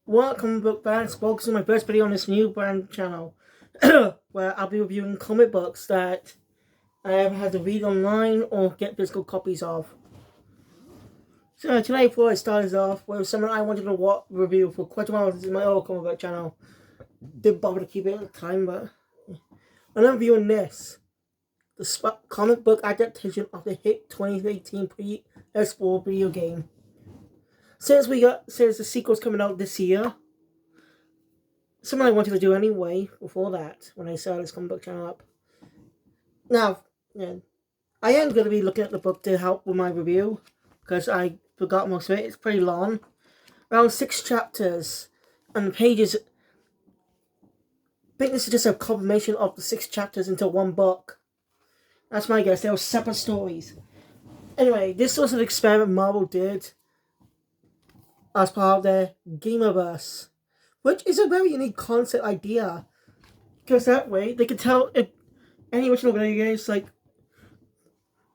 Welcome book fans, welcome to my first video on this new brand channel where I'll be reviewing comic books that I have had to read online or get physical copies of. So today, before I start this off with something I wanted to review for quite a while. This is my old comic book channel. Didn't bother to keep it at the time, but I'm reviewing this. The comic book adaptation of the hit 2018 PS4 video game. Since the sequel's coming out this year, something I wanted to do anyway before that when I started this comic book channel up. Now, yeah, I am going to be looking at the book to help with my review because I forgot most of it. It's pretty long, around 6 chapters, and the pages. I think this is just a confirmation of the 6 chapters into one book. That's my guess. They were separate stories. Anyway, this was an experiment Marvel did as part of their Gamerverse, which is a very unique concept idea, because that way they could tell if any original video games, like,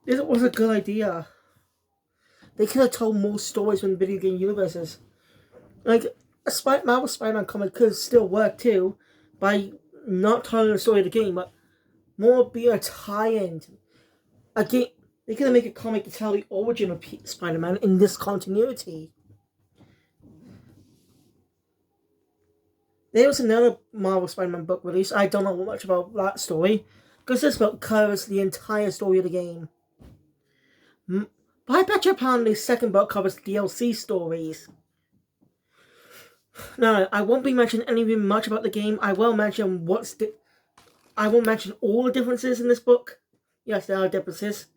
this was a good idea. They could have told more stories from video game universes. Like, a Marvel Spider-Man comic could still work too, by not telling the story of the game, but more be a tie-in. Again, they could make a comic to tell the origin of Spider-Man in this continuity. There was another Marvel Spider-Man book released. I don't know much about that story, because this book covers the entire story of the game. But I bet you the second book covers DLC stories. Now, I won't be mentioning anything much about the game. I will mention I won't mention all the differences in this book. Yes, there are differences.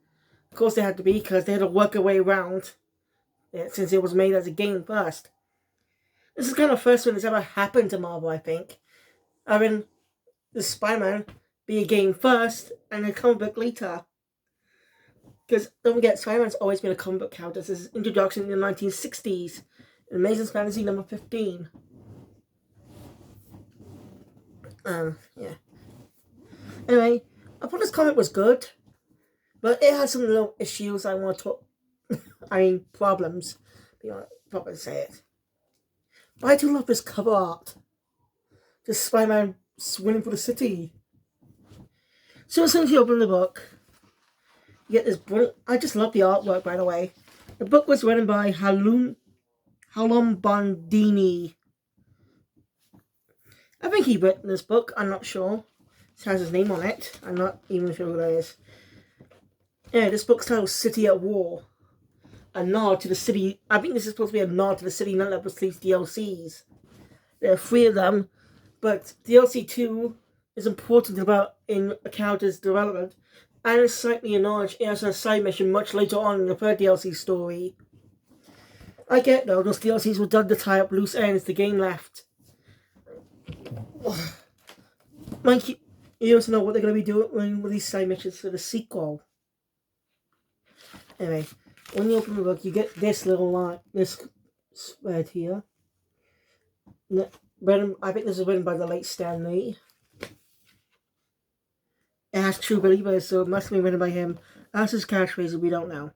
Of course, there had to be, because they had to work their way around it, since it was made as a game first. This is kind of the first one that's ever happened to Marvel, I think. Having the Spider-Man be a game first and a comic book later. Because don't forget, Spider-Man's always been a comic book character since his introduction in the 1960s in Amazing Fantasy number 15. Yeah. Anyway, I thought this comic was good, but it has some little issues I want to talk. Problems. You know, probably say it. But I do love this cover art. Just Spider-Man swimming for the city. So as soon as you open the book, you get this brilliant. I just love the artwork, by the way. The book was written by Halum Bandini. I think he written this book. I'm not sure. It has his name on it. I'm not even sure who that is. Yeah, this book's titled City at War. A nod to the city. I think this is supposed to be a nod to the city that was these DLCs. There are 3 of them, but DLC 2 is important about in a character's development, and it's slightly acknowledged as a side mission much later on in the third DLC story. I get though, those DLCs were done to tie up loose ends the game left. Mike, you also know what they're going to be doing with these side missions for the sequel. Anyway, when you open the book, you get this little line, this spread here. I think this was written by the late Stan Lee. It has True Believers, so it must have been written by him. That's his catchphrase, we don't know.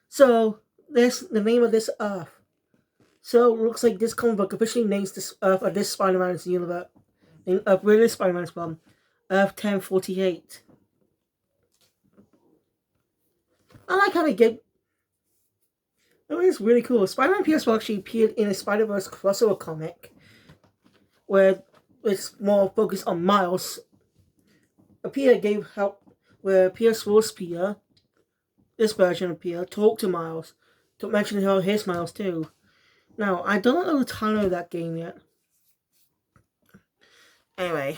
So, the name of this Earth. So, it looks like this comic book officially names this Earth of this Spider-Man's universe. Where this Spider-Man's from. Earth 1048. I like how they get. I mean, it's really cool. Spider-Man PS4 actually appeared in a Spider-Verse crossover comic, where it's more focused on Miles. Peter gave help, where Peter's force Peter, this version of Peter, talked to Miles, to mention how his Miles too. Now, I don't know the title of that game yet. Anyway,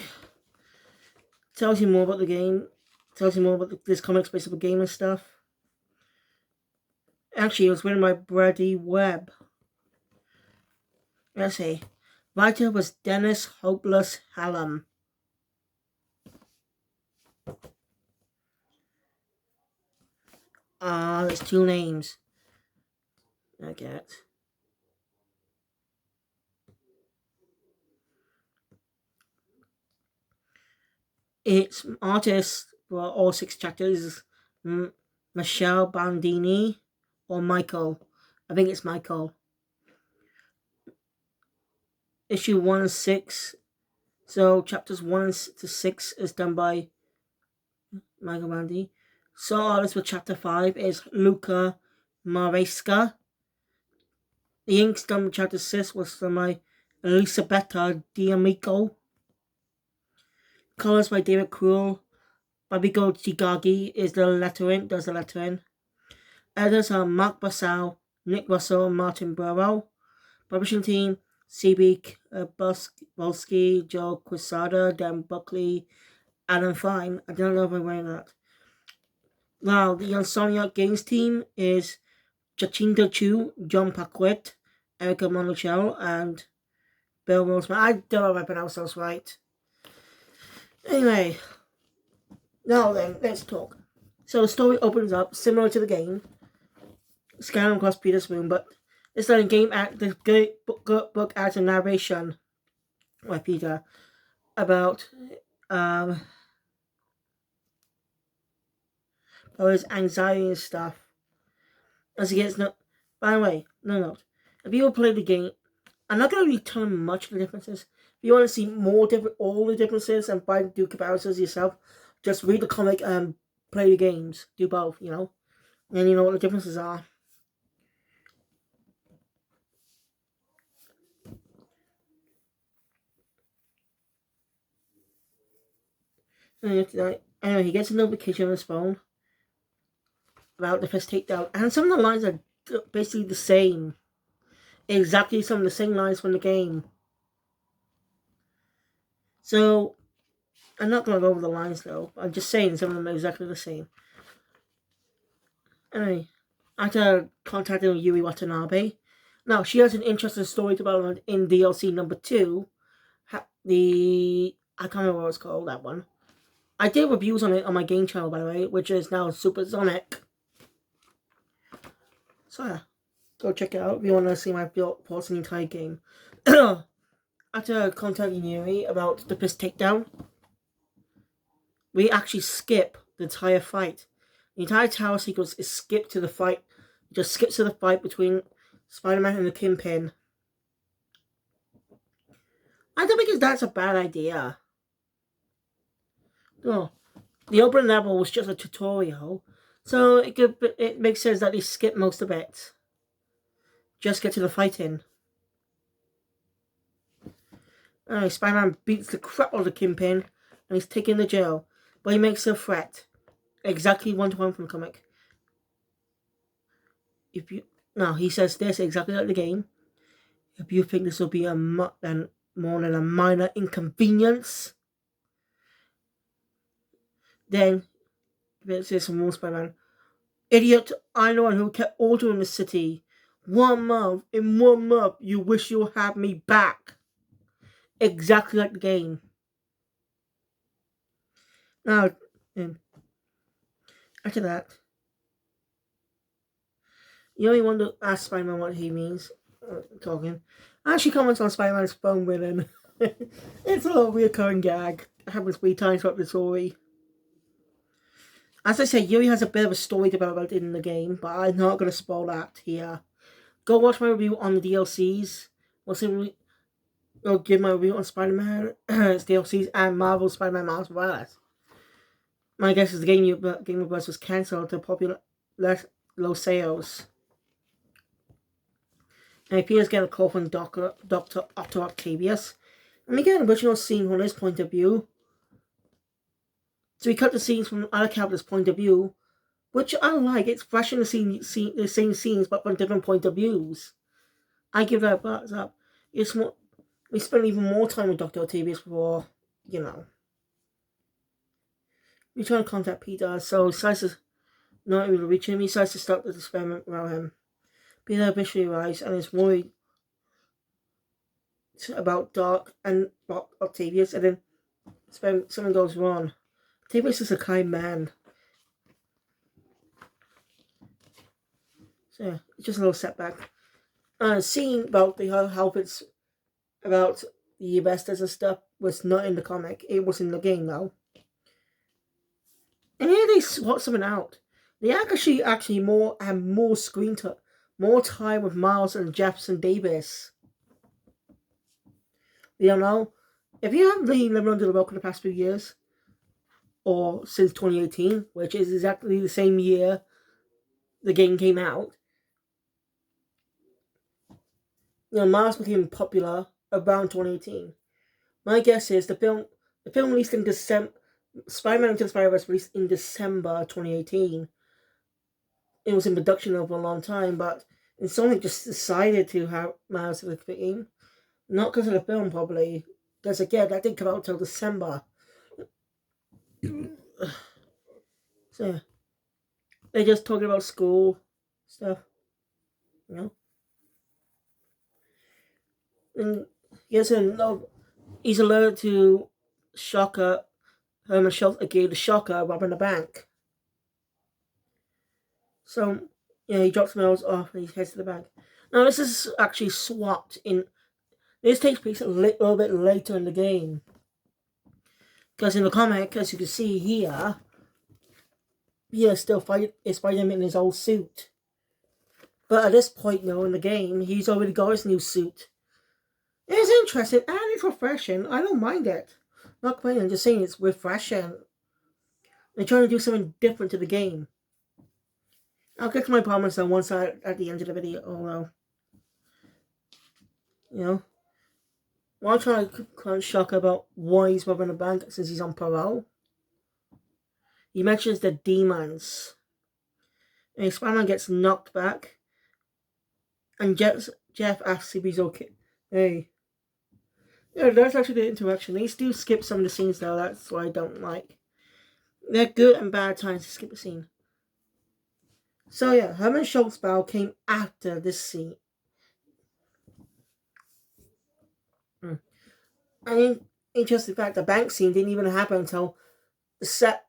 tells you more about the game, tells you more about this comic's based on the game and stuff. Actually, it was written by Brady Webb. Let's see. Writer was Dennis Hopeless Hallam. There's 2 names. I get. Its artists for all 6 chapters, Michelle Bandini or Michael. I think it's Michael. issue 1 and 6. So chapters 1 to 6 is done by Michael Randy. So artist for chapter 5 is Luca Maresca. The inks done with chapter 6 was done by Elisabetta D'Amico. Colors by David Crewell. Babigo Chigagi does the lettering. Editors are Mark Bassau, Nick Russell, and Martin Burrow. Publishing team, CB Volsky, Joe Quesada, Dan Buckley, Adam Fine. I don't know if I'm wearing that. Now, the Insomniac Games team is Jacinto Chu, John Paquette, Erica Monticello, and Bill Roseman. I don't know if I pronounced those right. Anyway, now then, let's talk. So the story opens up similar to the game, scanning across Peter's room, but it's like a game at the book as a narration by Peter about his anxiety and stuff. As he gets by the way, no. If you play the game, I'm not going to really tell him much of the differences. If you want to see all the differences and do comparisons yourself, just read the comic and play the games. Do both, you know. And you know what the differences are. Anyway, he gets a notification on his phone about the first takedown, and some of the lines are basically the same. Exactly some of the same lines from the game. So, I'm not going to go over the lines though. I'm just saying some of them are exactly the same. Anyway, after contacting Yuri Watanabe, now she has an interesting story development in DLC number 2. I can't remember what it's called, that one. I did reviews on it on my game channel, by the way, which is now Super Sonic. So yeah, go check it out if you want to see my thoughts on the entire game. After contacting Yuri about the piss takedown, we actually skip the entire fight. The entire tower sequence is skipped to the fight. It just skips to the fight between Spider-Man and the Kingpin. I don't think that's a bad idea. No, the opening level was just a tutorial, so it makes sense that they skip most of it. Just get to the fighting. Spider-Man beats the crap out of the Kingpin, and he's taken to jail, but he makes a threat, exactly 1-to-1 from the comic. He says this exactly like the game. If you think this will be more than a minor inconvenience, then this is from Spider-Man. Idiot, I'm the one who kept order in the city. In 1 month, you wish you had me back. Exactly like the game. Now, after that, you only want to ask Spider-Man what he means. Talking. She comments on Spider-Man's phone with him. It's a little recurring gag. It happens 3 times throughout the story. As I said, Yuri has a bit of a story development in the game, but I'm not going to spoil that here. Go watch my review on the DLCs. I'll give my review on Spider-Man, DLCs, and Marvel Spider-Man Miles Morales. My guess is the Game of Buzz was cancelled to popular low sales. And Peter's getting a call from Dr. Otto Octavius. And we get an original scene from his point of view. So we cut the scenes from other characters' point of view, which I like. It's fresh in the same scenes, but from different point of views. I give that a thumbs up. We spent even more time with Dr. Octavius before, you know. We try to contact Peter, so he decides to not able to reach him. He decides to start the experiment around him. Peter eventually arrives and is worried about Doc and Octavius, and then something goes wrong. Octavius is a kind man. So yeah, it's just a little setback. Seeing about how it's about the investors and stuff was not in the comic. It was in the game though. And here they swap something out. They actually have more screen time, more time with Miles and Jefferson Davis. You don't know? If you haven't really lived under the rock in the past few years, or since 2018, which is exactly the same year the game came out, Miles became popular around 2018. My guess is the film released in December. Spider-Man Into the Spider-Verse released in December 2018. It was in production over a long time, but Sonic just decided to have Miles fit in. Not because of the film, probably. Because again, that didn't come out until December. So yeah. They're just talking about school stuff. You know? And yes, and no, he's allergic to Shocker. Herman Schultz gave the Shocker robbing the bank. So, yeah, he drops Miles off and he heads to the bank. Now, this is actually swapped in. This takes place a little bit later in the game. Because in the comic, as you can see here, he is still Spider-Man in his old suit. But at this point, in the game, he's already got his new suit. It's interesting and it's refreshing. I don't mind it. Not complaining, I'm just saying it's refreshing. They're trying to do something different to the game. I'll get to my comments on one side at the end of the video, although, I'm trying to kind shock about why he's robbing a bank since he's on parole. He mentions the demons. And Spider-Man gets knocked back. And Jeff asks if he's okay. Hey. Yeah, that's actually the interaction. They do skip some of the scenes though, that's what I don't like. They're good and bad times to skip a scene. So yeah, Herman Schultz's battle came after this scene. And interesting fact, the bank scene didn't even happen until the second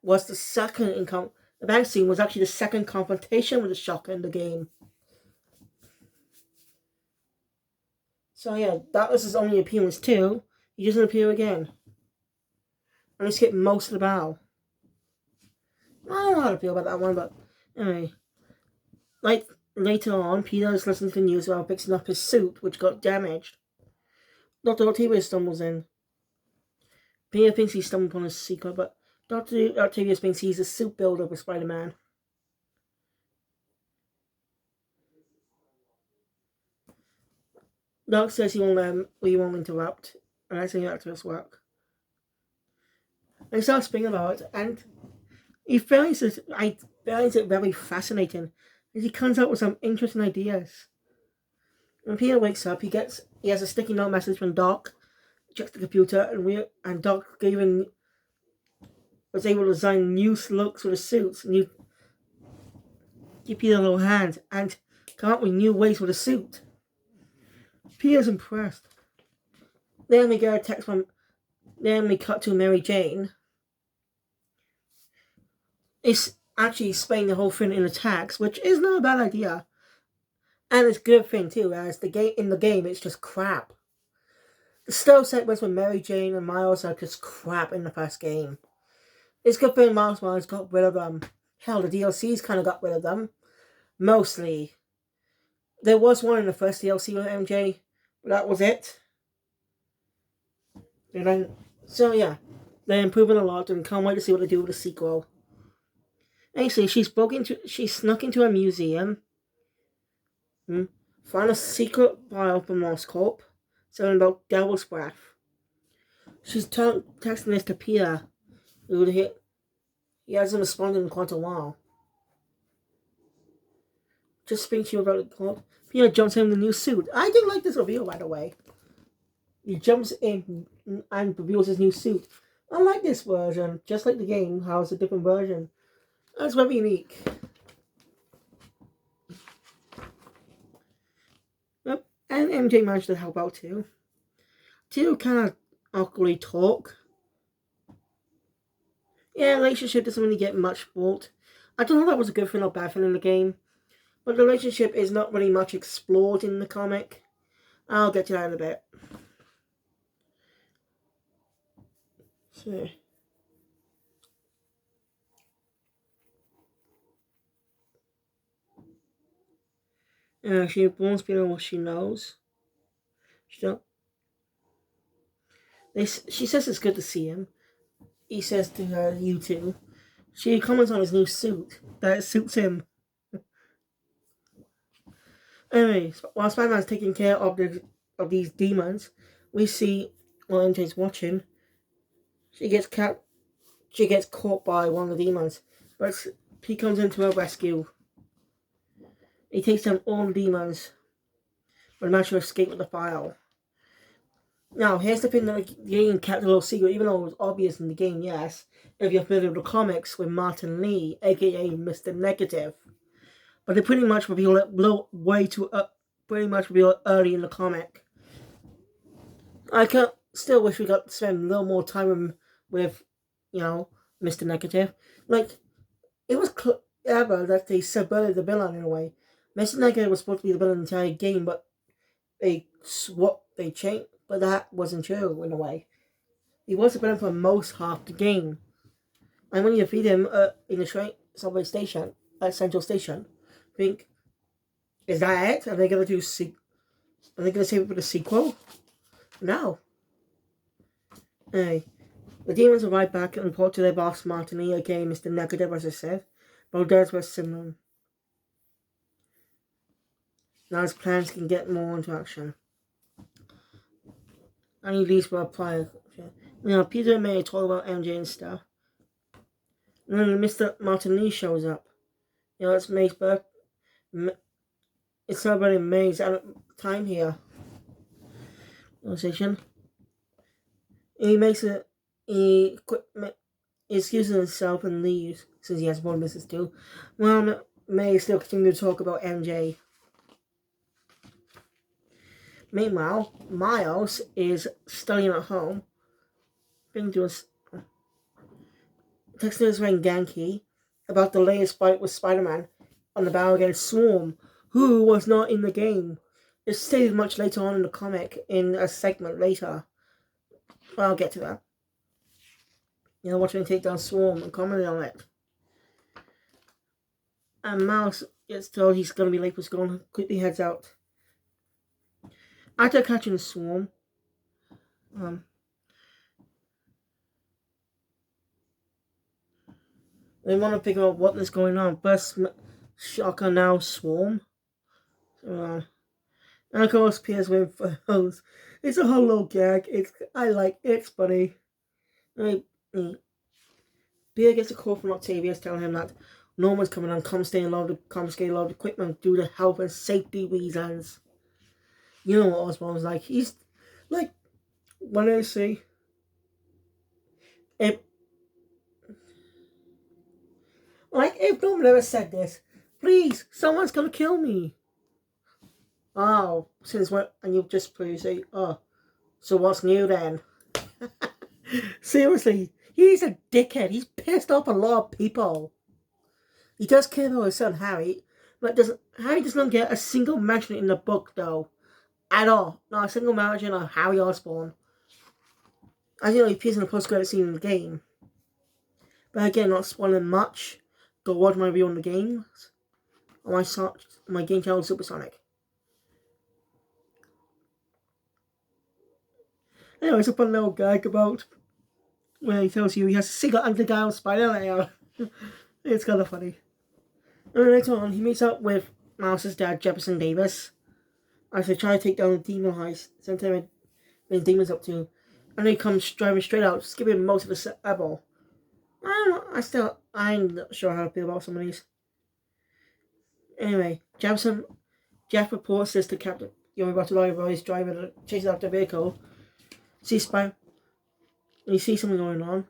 the bank scene was actually the second confrontation with the Shocker in the game. So yeah, that was his only appearance too. He doesn't appear again. And he skipped most of the battle. I don't know how to feel about that one, but anyway. Like later on, Peter is listening to the news while fixing up his suit, which got damaged. Dr. Octavius stumbles in. Peter thinks he stumbled upon his secret, but Dr. Octavius thinks he's a suit builder for Spider-Man. Doc says he won't interrupt, and that's how activists work. And he starts thinking about it, and I finds it very fascinating, as he comes up with some interesting ideas. When Peter wakes up, he has a sticky note message from Doc, checks the computer, and Doc was able to design new looks for the suits, give Peter a little hand, and come up with new ways for the suit. Peter's impressed. Then we get a text from. Then we cut to Mary Jane. It's actually explaining the whole thing in the text, which is not a bad idea. And it's a good thing too, as in the game it's just crap. The stealth segments with Mary Jane and Miles are just crap in the first game. It's a good thing Miles Morales got rid of them. Hell, the DLCs kind of got rid of them. Mostly. There was one in the first DLC with MJ, but that was it. And then, so yeah, they're improving a lot and can't wait to see what they do with the sequel. Actually, she snuck into a museum, found a secret file from Oscorp, something about Devil's Breath. She's texting this to Peter, he hasn't responded in quite a while. Just speaking to you about the club, Peter jumps in the new suit. I didn't like this reveal, by the way. He jumps in and reveals his new suit. I like this version, just like the game, how it's a different version. That's very unique. Yep. And MJ managed to help out too. Two kind of awkwardly talk. Yeah, relationship doesn't really get much fault. I don't know if that was a good thing or bad thing in the game, but the relationship is not really much explored in the comic. I'll get to that in a bit. So. She warns Peter what she knows. She don't. She says it's good to see him. He says to her, "You too." She comments on his new suit that it suits him. Anyway, while Spider-Man's taking care of these demons, we see while MJ's watching, she gets caught by one of the demons, but he comes into her rescue. He takes down all the demons, but managed to escape with the file. Now, here's the thing that the game kept a little secret, even though it was obvious in the game, yes, if you're familiar with the comics with Martin Lee, aka Mr. Negative. But they pretty much reveal it early in the comic. I still wish we got to spend a little more time with Mr. Negative. Like, it was clever that they subverted the villain in a way. Mr. Negative was supposed to be the villain in the entire game, but they changed, but that wasn't true in a way. He was the villain for most half the game. And when you defeat him in the subway station, at Central Station, think, is that it? Are they going to save it for the sequel? No. Anyway, the demons arrive back and report to their boss Martini, aka Mr. Negative, as I said, but there's with Simon. Now his plans can get more into action. And he leaves for a prior. Peter and May talk about MJ and stuff. And then Mr. Martini shows up. It's May's birthday. It's celebrating May's time here. Conversation. He excuses himself and leaves since he has more business to do. Well, May still continues to talk about MJ. Meanwhile, Miles is studying at home, texting his friend Genki about the latest fight with Spider-Man on the battle against Swarm, who was not in the game. It's stated much later on in the comic in a segment later. But I'll get to that. Watching him take down Swarm and commenting on it. And Miles gets told he's going to be late for school and quickly heads out. After catching the Swarm, they want to figure out what is going on. First, Shocker, now Swarm. And of course, Peter's waiting for those. It's a whole little gag. It's funny. Peter gets a call from Octavius telling him that Norman's coming and confiscating a lot of equipment due to health and safety reasons. You know what Osborn's like. He's like, what did I say? If Norman ever said this, please, someone's gonna kill me. Oh, since when? And you just please say, oh, so what's new then? Seriously, he's a dickhead. He's pissed off a lot of people. He does care about his son Harry, but Harry does not get a single mention in the book though. At all. Not a single mention of Harry Osborn. I think he appears in the post-credit scene in the game. But again, not spoiling much. Go watch my review on the games on my game channel Supersonic. Anyway, it's a fun little gag about when he tells you he has a secret underground spider layer. It's kind of funny. And then later on, he meets up with Miles' dad, Jefferson Davis, as they try to take down the demon heist. Sometime when the demon's up to, and they come driving straight out, skipping most of the level. I'm not sure how to feel about some of these. Anyway, Jeff reports this to Captain. You're about to lie while he's driving, chasing after the vehicle. He sees something going on,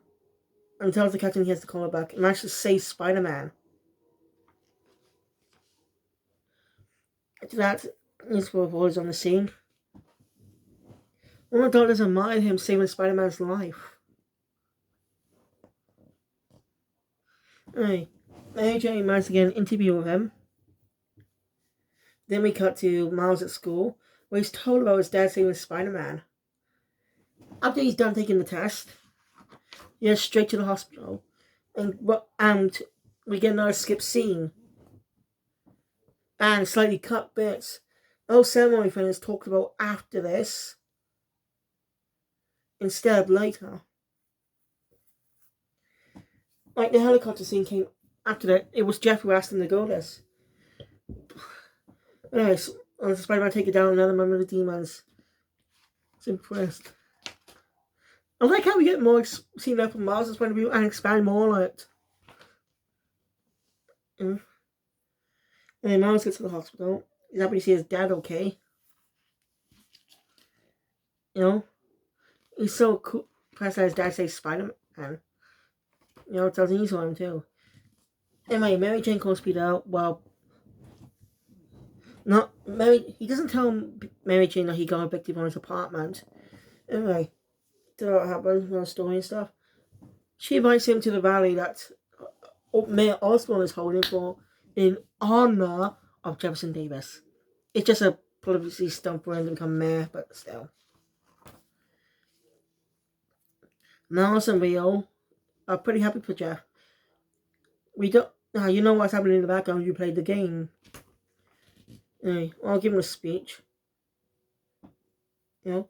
and tells the captain he has to call it back. And manages to save Spider-Man. After that, Newspaper Boy is on the scene. One of the doctors admired him saving Spider-Man's life. Anyway, AJ managed to get an interview with him. Then we cut to Miles at school, where he's told about his dad saving Spider-Man. After he's done taking the test, he goes straight to the hospital, and we get another skip scene. And slightly cut bits. No ceremony thing is talked about after this. instead later. Like the helicopter scene came after that. It was Jeff who asked him to go this. Anyways, Spider-Man take it down another member of the demons. It's impressed. I like how we get more seen there from Miles' point of view and expand more on it. And then Miles gets to the hospital. He's happy to see his dad okay. You know? He's so cool. Impressed that his dad says Spider-Man. You know, it tells easy on him too. Anyway, Mary Jane calls Peter out. Well, not Mary. He doesn't tell Mary Jane that he got evicted from his apartment. Anyway, that happens, you know, story and stuff. She invites him to the rally that Mayor Osborn is holding for in honor of Jefferson Davis. It's just a publicity stunt for him to become mayor, but still. Miles and Rio are pretty happy for Jeff. We don't. Now you know what's happening in the background. You played the game. Anyway, I'll give him a speech. You know,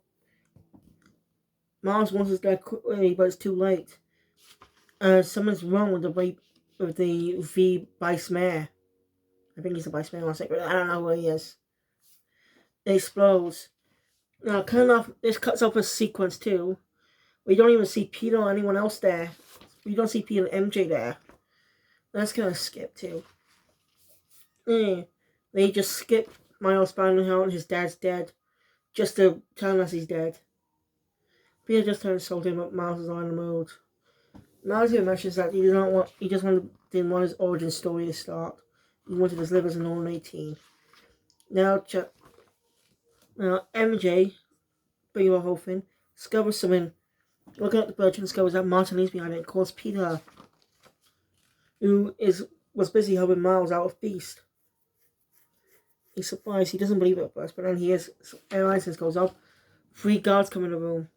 Miles wants his dad quickly, but it's too late. Something's wrong with the V Vice Mayor. I think he's the Vice Mayor. I don't know who he is. It explodes. Now, this cuts off a sequence too. We don't even see Peter or anyone else there. We don't see Peter and MJ there. That's kind of skip too. They just skip Miles finding out his dad's dead, just to tell us he's dead. Peter just trying to insult him, but Miles is on the mood. Miles even mentions that he didn't want his origin story to start. He wanted to live as an ordinary teen. Now MJ, bring the whole thing, discovers something. Looking at the bridge and discovers that Martin is behind it and calls Peter, who was busy helping Miles out of Beast. He's surprised. He doesn't believe it at first, but then he is. Air license goes off. 3 guards come in the room.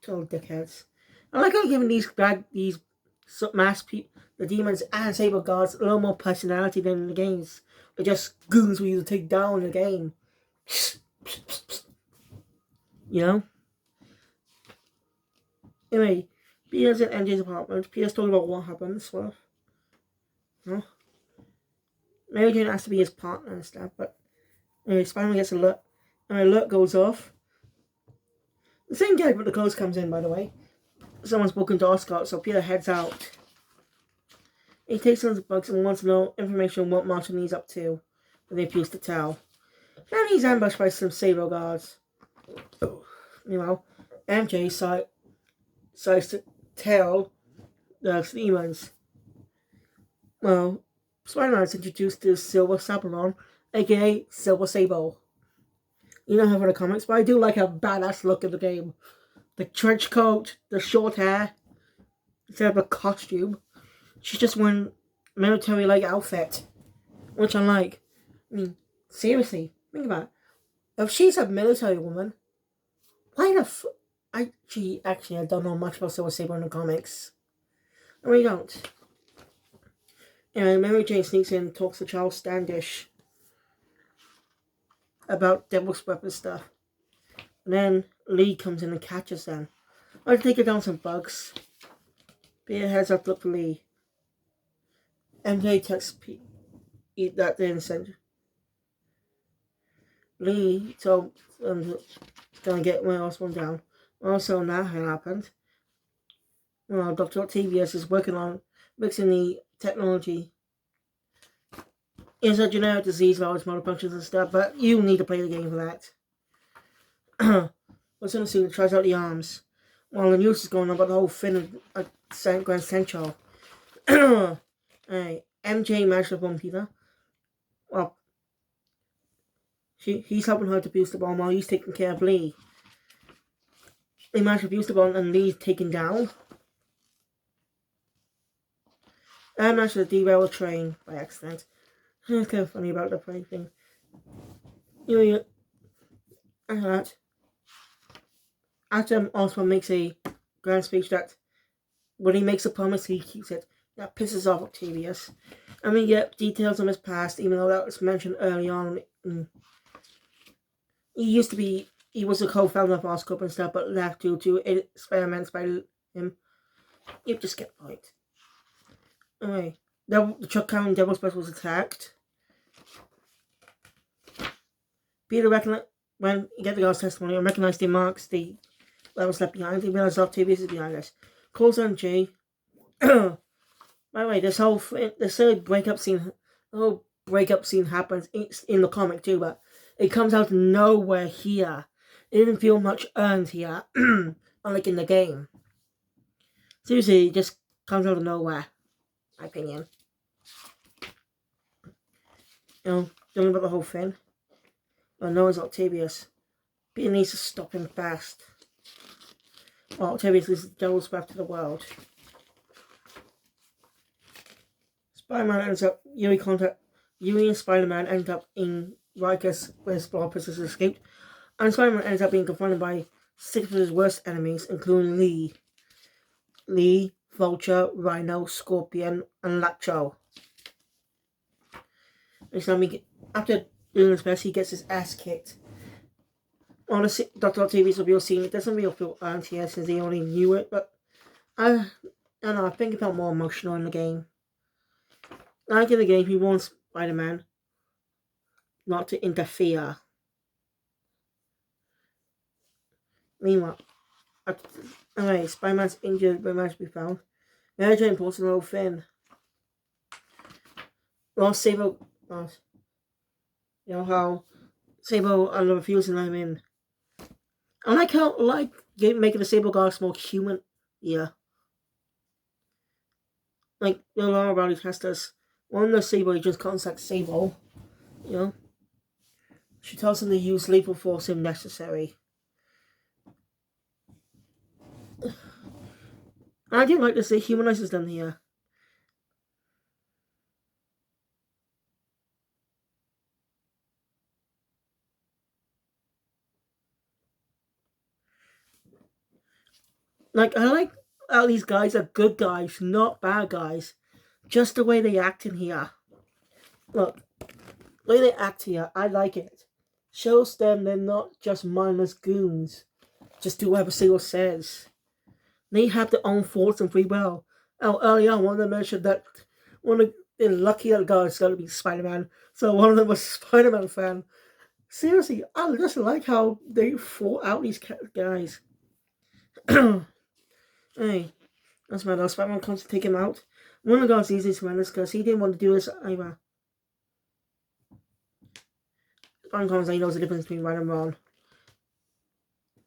Total dickheads. I like how giving these mass people, the demons and Sable guards, a little more personality than in the games. They're just goons we to take down in the game. You know? Anyway, Peter's in MJ's apartment. Peter's talking about what happened, stuff. You know? Mary Jane has to be his partner and stuff, but anyway, Spider-Man gets an alert. And an alert goes off. The same guy, but the clothes comes in, by the way. Someone's broken to Oscar, so Peter heads out. He takes on the bugs and wants to know information on what Martin is up to, but they refuse to tell. Then he's ambushed by some Sable guards. Meanwhile, MJ decides to tell the demons. Well, Spider-Man's introduced to Silver Sabron, aka Silver Sable. You know her from the comics, but I do like her badass look in the game. The trench coat, the short hair, instead of a costume. She's just wearing a military-like outfit, which I like. I mean, seriously, think about it. If she's a military woman, why the I don't know much about Silver Sable in the comics. I really don't. And Mary Jane sneaks in and talks to Charles Standish about Devil's Weapon stuff. And then Lee comes in and catches them. I take her down some bugs. Peter heads up to look for Lee. MJ texts Pete that they didn't send. Lee told them gonna get my last one down. Also, that happened. Well, Dr. Octavius is working on mixing the technology. It's a generic disease, large motor functions and stuff, but you need to play the game for that. What's on the scene? Tries out the arms. While the news is going on about the whole thing at Grand Central. Alright, MJ managed to bomb Peter. Well, he's helping her to boost the bomb while he's taking care of Lee. They managed to boost the bomb and Lee's taken down. I managed to derail a train by accident. It's kind of funny about the plane thing. Anyway, after Osborn makes a grand speech that when he makes a promise, he keeps it. That pisses off Octavius. And we get details on his past, even though that was mentioned early on. He used to be he was a co-founder of Oscorp and stuff, but left due to experiments by him. You just get right. Anyway, the Chuck County Devil's Breath was attacked. Peter recognized, when he get the girl's testimony, and recognized the marks that was left behind. He realized Octavius is behind us. Calls on Jay. By the way, this whole breakup scene happens in the comic too, but it comes out of nowhere here. It didn't feel much earned here, unlike in the game. Seriously, it just comes out of nowhere, my opinion. Don't know about the whole thing. Well, no one's Octavius. Peter needs to stop him fast. Well, Octavius is the devil's breath to the world. Spider-Man ends up, Yuri and Spider-Man end up in Rikers where his blood prisoners escaped. And Spider-Man ends up being confronted by 6 of his worst enemies, including Lee, Vulture, Rhino, Scorpion, and Electro. After doing his best, he gets his ass kicked. Honestly, Dr. Octavius reveal scene, it doesn't really feel earned here since he already knew it, but I don't know, I think it felt more emotional in the game. Like in the game, he wants Spider-Man not to interfere. Meanwhile, anyway, Spider-Man's injured but managed to be found. Mary Jane pulls an old Finn. Lost Sable. You know how Sable refusing to let him in. I like how making the Sable guards more human. Yeah. Like the Laura Rowley testers. One of the Sable agents contacts Sable. You know. She tells him to use lethal force if necessary. I do like this, it humanizes them here. Like, I like how these guys are good guys, not bad guys. Just the way they act in here. Look, the way they act here, I like it. Shows them they're not just mindless goons. Just do whatever Sable says. They have their own thoughts and free will. Oh, earlier on, one of them mentioned that one of the lucky guys is going to be Spider-Man. So one of them was a Spider-Man fan. Seriously, I just like how they fought out these guys. Hey, that's my last Spider-Man comes to take him out. One of the guys easy to manage because he didn't want to do this either. Spider-Man comes, he knows the difference between right and wrong.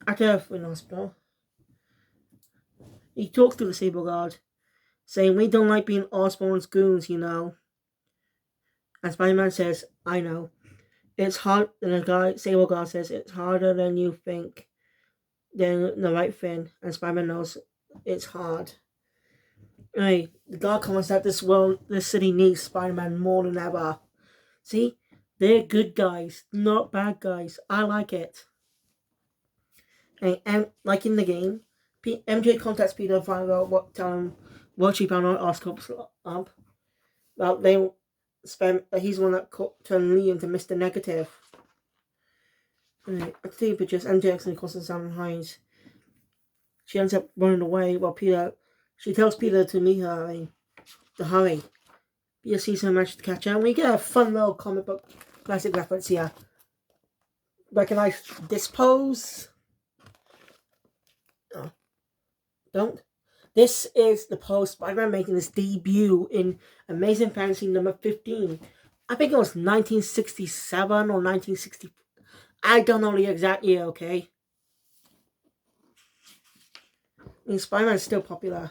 After in hospital, he talks to the Sable Guard, saying, "We don't like being Osborn's goons, you know." And Spider-Man says, "I know. It's hard," and the Sable Guard says, "It's harder than you think, than the right thing." And Spider-Man knows it's hard. Anyway, the guard comments that this city needs Spider-Man more than ever. See? They're good guys, not bad guys. I like it. And like in the game, MJ contacts Peter to find out tell him what she found on Oscorp's up. Well, he's the one that turned Lee into Mr. Negative. Anyway, I see pictures. MJ actually crosses Sam Hines. She ends up running away while she tells Peter to meet her to hurry. Peter sees her manage to catch her, and we get a fun little comic book classic reference here. Recognize this pose? Oh. Don't. This is the pose Spider-Man making his debut in Amazing Fantasy number 15. I think it was 1967 or 1960. I don't know the exact year, okay? I mean, Spider-Man is still popular.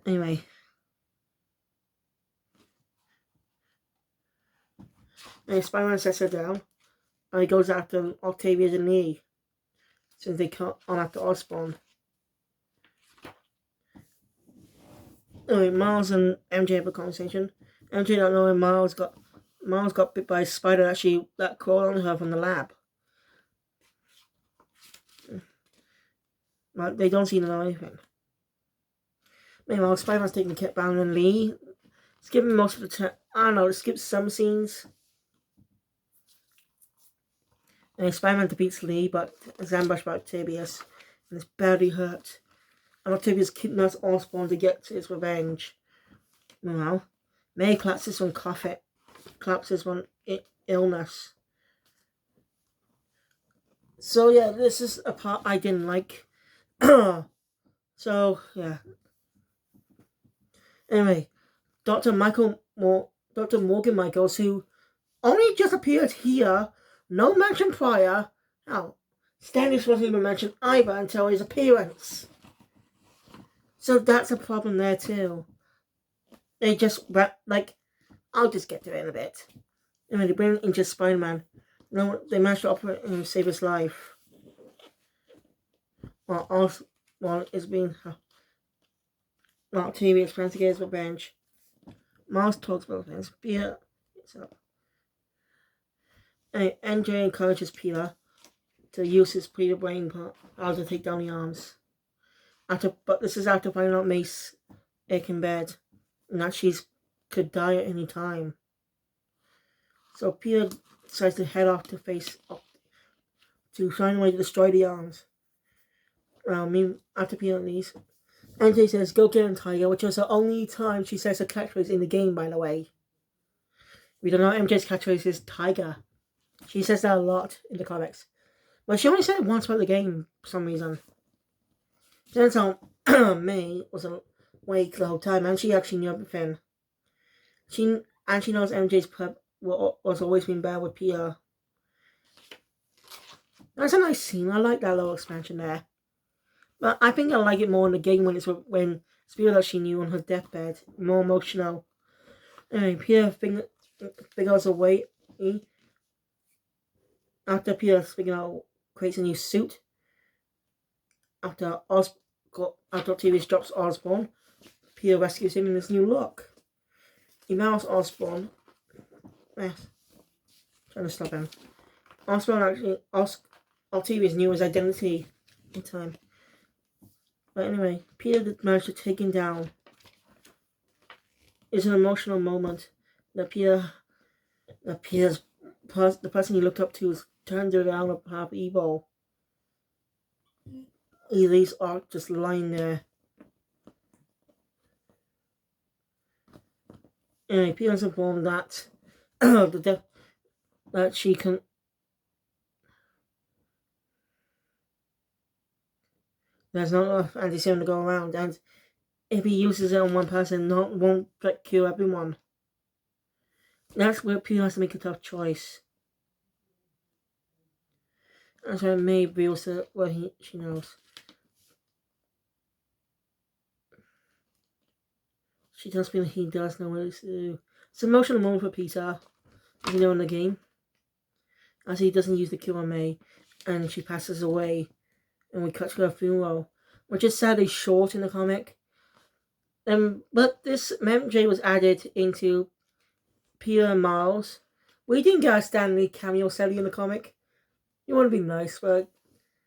Anyway. And Spider-Man sets her down. And he goes after Octavius and Lee. Since they come on after Osborn. Anyway, Miles and MJ have a conversation. MJ don't know when Miles got bit by a spider that crawled on her from the lab. But they don't seem to know anything. Meanwhile, Spider-Man's taking Kit Bound and Lee. Skipping most of the time. I don't know, skip some scenes. And Spider-Man defeats Lee, but is ambushed by Octavius and is badly hurt. And Octavius kidnaps Osborn to get his revenge. Meanwhile, May collapses from illness. So yeah, this is a part I didn't like. So yeah. Anyway, Dr. Morgan Michaels, who only just appeared here, no mention prior. Now, Stanley wasn't even mentioned either until his appearance. So that's a problem there too. They just I'll just get to it in a bit. Anyway, they bring in just Spider-Man. No, they managed to operate and save his life. While it's being Octavius plans to get his revenge. Miles talks about things. Peter gets up. And MJ encourages Peter to use his Peter brain power to take down the arms. But this is after finding out Mace sick in bed and that she could die at any time. So Peter decides to head off to find a way to destroy the arms. After Peter leaves, MJ says, "Go get him, Tiger," which was the only time she says a catchphrase in the game, by the way. We don't know MJ's catchphrase is Tiger. She says that a lot in the comics. But she only said it once about the game for some reason. Turns out May was awake the whole time and she actually knew everything. She knows MJ's prep was always been bad with Peter. That's a nice scene. I like that little expansion there. But I think I like it more in the game when it's Peter that she knew on her deathbed. More emotional. Anyway, Peter figures a way. After Peter creates a new suit. After Octavius drops Osborn, Peter rescues him in his new look. He mounts Osborn. Yes. Trying to stop him. Octavius knew his identity in time. But anyway, Peter managed to take him down. It's an emotional moment that the person he looked up to is turned around a half evil. He leaves Ark just lying there. Anyway, Peter's informed that that she can. There's not enough anti-serum to go around, and if he uses it on one person, won't cure everyone. That's where Peter has to make a tough choice. That's why May reveals what she knows. She tells me that he does know what to do. It's an emotional moment for Peter, as you know in the game, as he doesn't use the cure on May, and she passes away, and we cut to her funeral, which is sadly short in the comic. But this MJ was added into Peter and Miles. We didn't get a Stan Lee cameo sadly in the comic. It would have been nice, but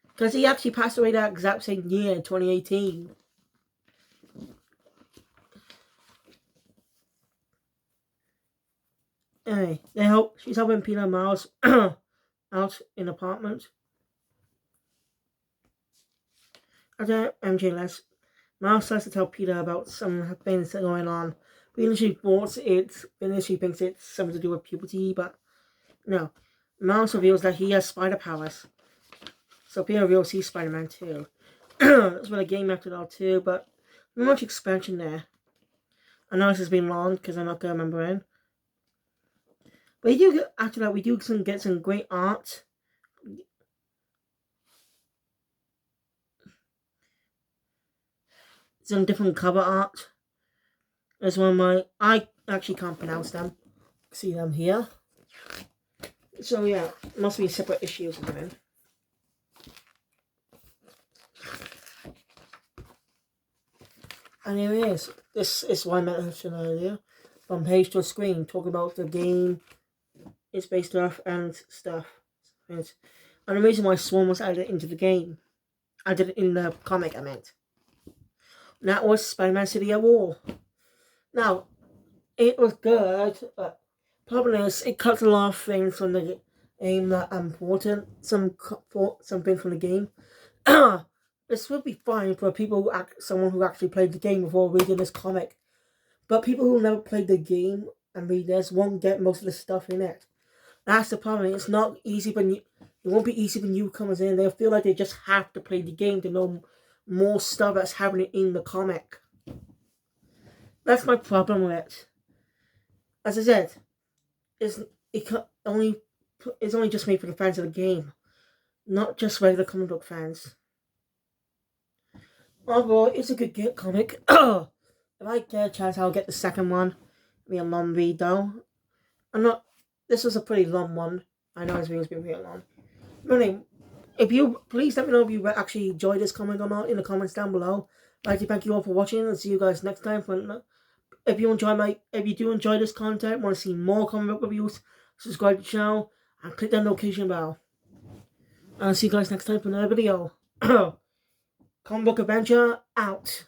because he actually passed away that exact same year in 2018. Anyway, she's helping Peter and Miles out in the apartment. After MJ left, Miles starts to tell Peter about some things that are going on. He initially thinks it's something to do with puberty, but no. Miles reveals that he has spider powers. So Peter reveals he's Spider-Man too. That's what a game after all too, but not much expansion there. I know this has been long because I'm not going to remember it. But after that, we do get some great art. Some different cover art. There's one I actually can't pronounce them. See them here. So yeah, it must be separate issues of them. And here it is. This is what I mentioned earlier. From page to screen, talking about the game, its base stuff, and stuff. And the reason why Swarm was added into the game. Added it in the comic, I meant. And that was Spider-Man City at War. Now, it was good, but problem is, it cuts a lot of things from the aimed at important something from the game. This would be fine for someone who actually played the game before reading this comic. But people who never played the game and read this won't get most of the stuff in it. That's the problem. It's not easy for it won't be easy for newcomers in. They'll feel like they just have to play the game to know more stuff that's happening in the comic. That's my problem with it. As I said, it's only just made for the fans of the game, not just regular comic book fans. Overall, it's a good comic. If I get a chance, I'll get the second one. It'll be a long read though. This was a pretty long one. I know it's been pretty long. But anyway, please let me know if you actually enjoyed this comic or not in the comments down below. I'd like to thank you all for watching and see you guys next time. If you do enjoy this content, want to see more comic book reviews, subscribe to the channel and click that notification bell. And I'll see you guys next time for another video. Comic Book Adventure out.